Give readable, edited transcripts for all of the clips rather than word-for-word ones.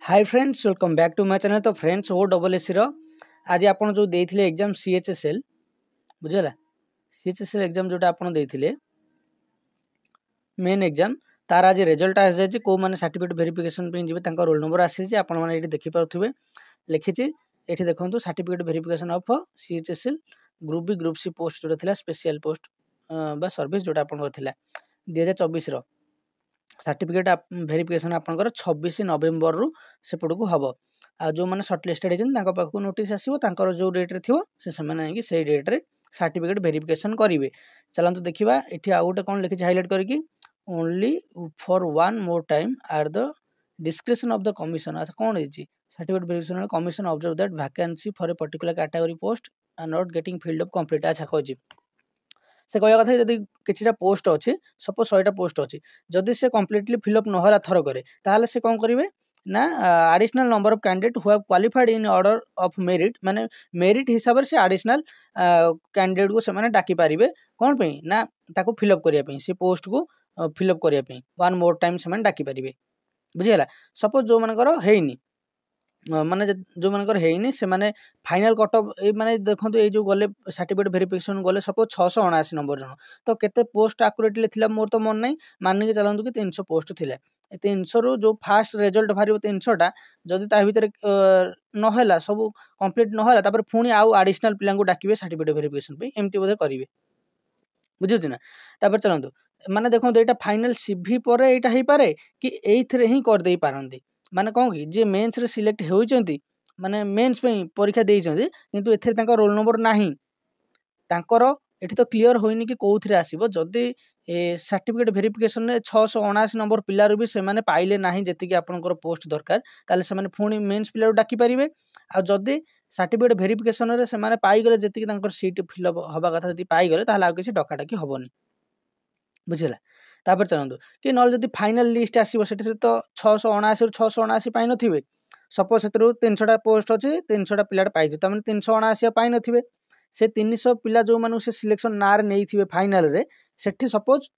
Hi friends welcome back to my channel. तो friends ओ double S आज आप जो देते एग्जाम सीएचएसएल बुझेगा सीएचएसएल एग्जाम जोटा आप देते मेन एग्जाम तार आज रिजल्ट आसी जाए कौ मैंने सर्टिफिकेट वेरिफिकेशन जी रोल नंबर आसी आपने देखिपे लिखी ये देखो certificate verification of CHSL group B group C post जोटा स्पेशल पोस्ट सर्विस जोटा आप 2024 सर्टिफिकेट वेरिफिकेशन आपंकर 26 नवेम्बर रु सेपटू हम आ जो मैंने सर्टलिस्टेड होती नोटिस आसो जो डेट्रे थी से डेट्रे सर्टिफिकेट वेरिफिकेशन करेंगे। चलते देखा ये आउ गोटे कौन लिखी हाइलाइट करके only for one more time are the description of the commission. अच्छा कौन है certificate verification commission observe that vacancy for a particular category post are not getting filled up complete. अच्छा कह से कह कथा जदि किसी पोस्ट अच्छी सपोज 100टा पोस्ट अच्छी जदि से कम्प्लीटली फिलअप नहला थरक से कौन करेंगे ना additional number of candidate who have qualified in order of merit माने मेरिट हिसाब से एडिशनल कैंडिडेट को से डाकी पारे कौन पे ना ताको फिलअप करने से पोस्ट को फिलअप करने वन मोर टाइम से डाकी पारे बुझीगला। सपोज जो मनकर हैनी माने जो मनकर हैनी से माने फाइनल कट ऑफ ए माने देखो ये जो गले सर्टिफिकेट वेरिफिकेशन गले सपोज 679 नंबर जन तो केते पोस्ट आकुरेटली थिला मोर तो मन नहीं मान के चलतु कि 300 पोस्ट थिला 300 रु जो फास्ट रिजल्ट बाहर 300टा जदि ता भीतर नहला सब कंप्लीट नहला तापर पुणी आउ एडिशनल पिला को डाकिबे सर्टिफिकेट वेरिफिकेशन पे एमती बोधे करिवे बुझुछि ना। तापर चलतु माने देखो एटा फाइनल सीवी पर एटा हे पारे कि एइथरे ही कर देई पारंदी माने कौन कि जे मेंस रे सिलेक्ट होइचंती माने मेंस पे परीक्षा देइचंती किंतु एथरे तांका रोल नंबर नाही तांकर एठी तो क्लियर होइनी कि कोउथरे आसीबो जदी सर्टिफिकेट वेरिफिकेशन रे 679 नंबर पिलार भी से माने पाइले नाही जति कि आपनकर पोस्ट दरकार ताले से माने फुणी मेंस पिलार डाकी परिबे आ जदी सर्टिफिकेट वेरिफिकेशन रे से माने पाई गले जति कि तांकर सीट फिलअप हबा कथा जति पाई गले ताले आ किसी डकाडाकी हबोनी बुझिला। तापर चलतु कि नल जदि फाइनल लिस्ट आसीबो सेठी तो 679 रु 679 पाई नथिबे सपोज से 300टा पोस्ट अच्छे 300टा पिला पाई तमें 379 पाई नथिबे से 300 पिला जो मानु से सिलेक्शन ना रे नहीं थिबे फाइनल रे सेठी सपोज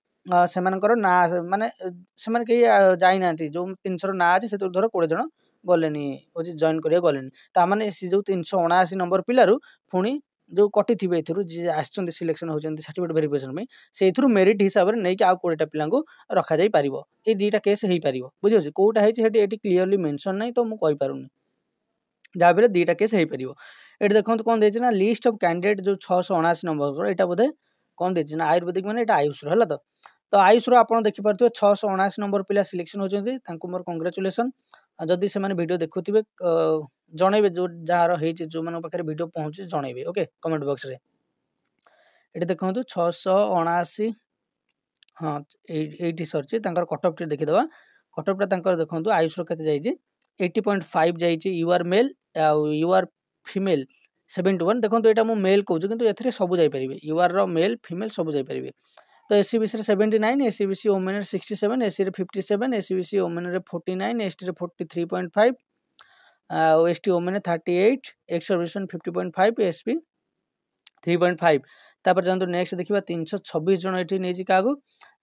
सेमानकर ना माने सेमान के जाई नांती जो 300 ना अछि से धर 20 जन गलेनी ओजी जॉइन करिया गलेनी ता माने से जो 379 नंबर पिलारु पुणी जो कटि थिबे एथुरु जे आछचंती सिलेक्शन होचंती सर्टिफिकेट वेरिफिकेशन में से एथुरु मेरिट हिसाब रे नै कि आ 20टा पिला को रखा जाई परिबो ए दुईटा केस हेई परिबो बुझियो कोटा हेछि हेटी एटी क्लियरली मेंशन नै तो मु कहि पारुनी जहाँ भी दुईटा केस हो पार। ये देखो कौन देना ना लिस्ट ऑफ कैंडिडेट जो 679 नंबर यहाँ बोधे कौन देना ना आयुर्वेदिक मैंने आयुष है तो आयुष आप देखिपे 679 नंबर पिला सिलेक्शन होती मोर कंग्रेचुलेसन जदि से वीडियो देखुवे जनइबे जो जार जो मान पाखे वीडियो पहुँचे जनइबे ओके कमेंट बॉक्स रे। ये देखो 679 हाँ ये सरची कटअफ टी देखीदे कटअफटा देखो आयुष के 80.5 जाइए U R male U R female 71 देखो यहाँ मुझे मेल कहूँ कि ए सब जापर यू आर मेल फीमेल सब जापर तो S C B C 79 S C B C women 67 S C 57 S C B C women 49 S T 43.5 S T women 38 ex serviceman 50.5 S P 3.5 तापर जानते नेक्स्ट देखा 326 जन ये नहीं क्या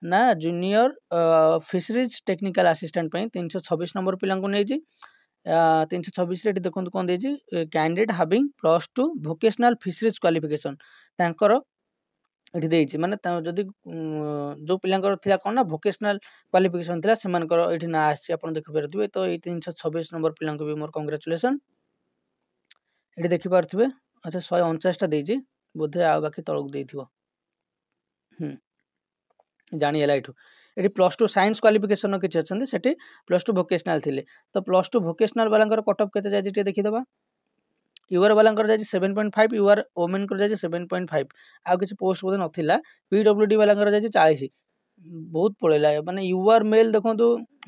ना junior fisheries technical assistant 326 number पिला नहीं 326 देखो कौन the candidate having +2 vocational fisheries qualification तांकर ये माने जदि जो पिलांकर थिला कौन ना वोकेशनल क्वालिफिकेशन थिला सेमानकर एठी ना आसी आपण देखि परथिबे तो ये 326 नंबर पिलांको भी मोर कांग्रेचुलेशन ये देखि परथिबे। अच्छा 149 टा देजी बोधे आ बाकी तळक देथिबो जानी हला एठू ये +2 साइंस क्वालिफिकेशन किसी अच्छा से +2 वोकेशनल थिले तो +2 वोकेशनल वाला कटअफ के जाए देखीदे यूआर वाला 7.5 यूआर ओमेन जाए 7.5 आउ किसी पोस्ट बोधे नाला पीडब्ल्यूडी वाला जाए 40 बहुत पड़ेगा माने यूआर मेल देखो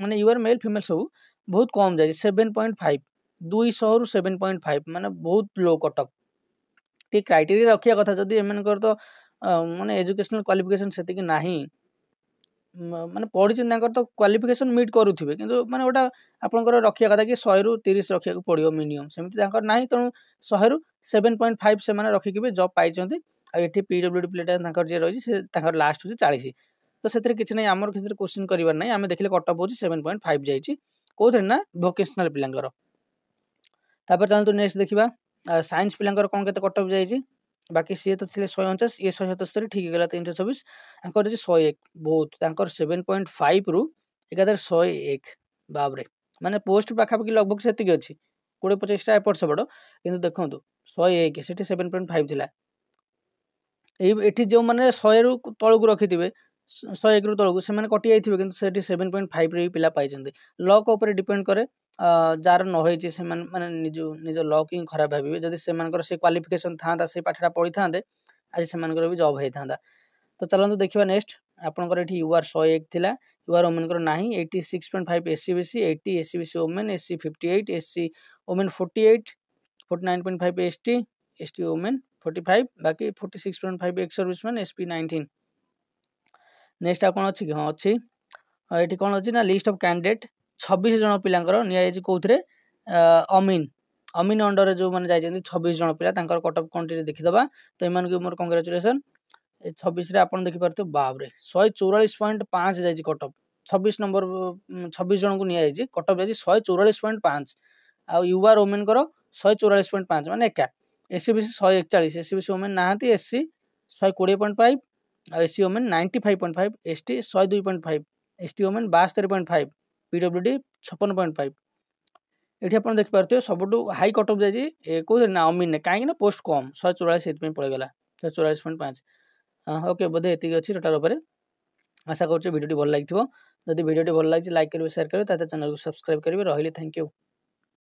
माने यूआर मेल फीमेल सब बहुत कम जाए 7.5 200 रु 7.5 माने बहुत लो कटअफ टी क्राइटेरिया रखिया कथा जदि एमनकर तो माने एजुकेशनल क्वालिफिकेशन सेतिकी नाही माने पढ़ी तो क्वालिफिकेशन मीट करुवे कि माने गोटा आपंकर रखिया कथा कि 100 रु 30 रखा पड़ो मिनिमम सेमती ना तेणु 100 रु 7.5 से रखिके जॉब पाई ये पीडब्ल्यूडी प्लेटा जी रही है लास्ट हूँ 40 तो से किसी ना आमर किसी क्वेश्चन करार ना आम देखिए कटअफ हो 7.5 जाइए कोथे ना वोकेशनल पिलांकर तापर चलतु नेक्स्ट देखिबा साइंस पिलांकर कोन केते कट ऑफ जाईची बाकी सी तो थिले 149 ये 177 ठीक गेला 326 आंकर जे 101 बहुत तांकर 7.5 रु एकादर 101 बाबरे माने पोस्ट पाखापाखि लगभग सेतिक अछि 20-25 टा एपट सेपट किंतु देखंतु 101 सेठी 7.5 थिला एठी जो माने 100 रु तळकु रखिथिबे 101 रु तळकु से माने कटि जाइथिबे किंतु सेठी 7.5 रे पिला पाइचंदी लक ऊपर डिपेंड करे जार न होइची से माने निज लक ही खराब भाबिबे जदि से मानकर से क्वालिफिकेशन थांदा से पाठरा पढि थांदे आज से मानकर भी जॉब हेइ थांदा तो चलंतु देखिबा नेक्स्ट आपनकर एठी यूआर 101 थिला यूआर ओमेन कर नाही 86.5 SCBC 80 SCBC women SC 58 SC women 48 49.5 ST ST women 45 बाकी 46.5 एक्स सर्विसमैन एसपी 19 नेक्स्ट आपन अछि कि हां अछि एठी कोन अछि ना लिस्ट ऑफ कैंडिडेट 26 जन पिलांकर निया जायछि कोथरे अमीन अमीन अंडर रे जो माने जायछन्ती 26 जन पिला तांकर कट ऑफ कंट्री देखि दबा तो इमान के मोर कांग्रेचुलेशन 26 रे आपन देखि परते बाप रे 144.5 जायछि कट ऑफ 26 नंबर 26 जन को निया जायछि कट ऑफ जायछि 144.5 आ यूआर ओमेन कर 144.5 माने एका एससीबीसी 141 एससीबीसी ओमेन नाहंती एससी 120.5 आ SC women 95.5 ST 102.5 ST women 72.5 PWD 56.5 एठी आपण देखि परते सबटु हाई कट ऑफ जायछि को ना अमीन काहे ना पोस्ट कम 144 एत पे पड़ गेला 144.5 ओके बोधे एति अछि टोटल ऊपर आशा करछु वीडियोटी भल लागिथिबो जदि वीडियोटी भल लागि लाइक करिवे शेयर करिवे ता चैनल को सब्सक्राइब करिवे रहिले थैंक यू।